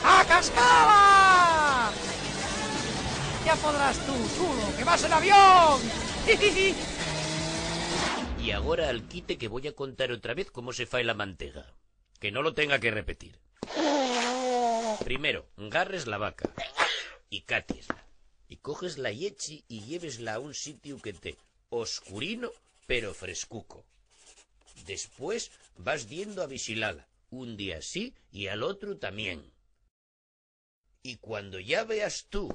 ¡A cascada! Ya podrás tú, chulo, que vas en avión. Y agora al quite que voy a contar otra vez cómo se fai la mantega. Que no lo tenga que repetir. Primero, garres la vaca y catiesla. Y coges la yechi y llevesla a un sitio que te oscurino pero frescuco. Después vas yendo a visilala, un día sí y al otro también. Y cuando ya veas tú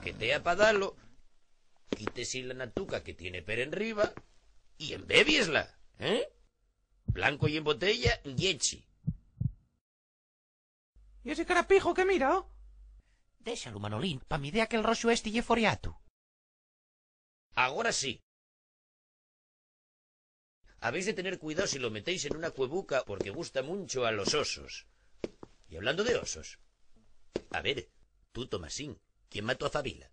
que te ha padalo, quítese la natuca que tiene per enriba y embebiesla, ¿eh? Blanco y en botella, yechi. ¿Y ese carapijo que mira, oh? Déxalo, Manolín, pa mi idea que el roxo este lle foriato. Ahora sí. Habéis de tener cuidado si lo metéis en una cuebuca porque gusta mucho a los osos. Y hablando de osos, a ver, tú, Tomasín, ¿quién mató a Fabila?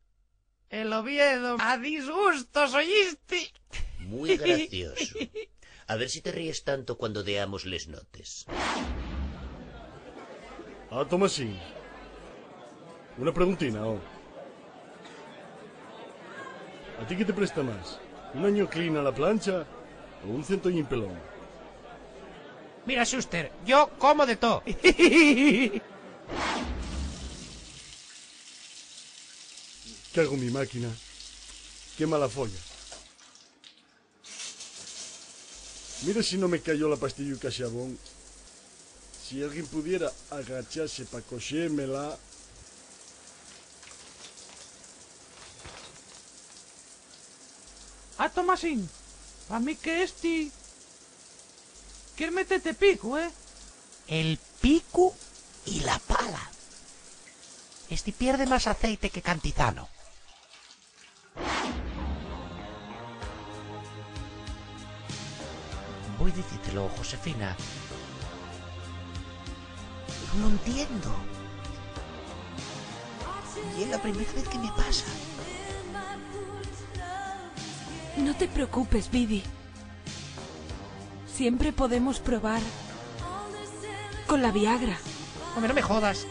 El Oviedo, a disgustos, ¿oíste? Muy gracioso. A ver si te ríes tanto cuando deamos les notes. Ah, Tomasín. Una preguntina, oh. ¿A ti qué te presta más? ¿Un año clean a la plancha o un centollín pelón? Mira, Schuster, yo como de todo. Cago en mi máquina. Qué mala folla. Mira si no me cayó la pastilluca xabón. Si alguien pudiera agacharse para cosérmela. Ah, Tomasín, a mí que ¿Quieres meterte pico, eh? El pico y la pala. Este pierde más aceite que cantizano. Voy a decírtelo, Josefina. No lo entiendo. Y es la primera vez que me pasa. No te preocupes, Vivi. Siempre podemos probar con la Viagra. Hombre, no me jodas.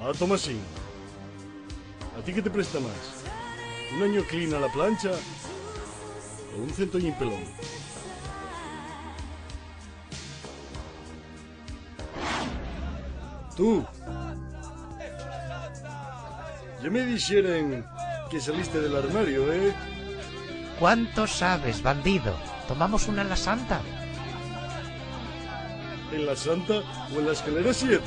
Ah, Tomasín. ¿A ti qué te presta más? ¿Un año clean a la plancha o un centollín pelón? Tú. Ya me dijeron que saliste del armario, ¿eh? ¿Cuánto sabes, bandido? ¿Tomamos una en la Santa? ¿En la Santa o en la escalera 7?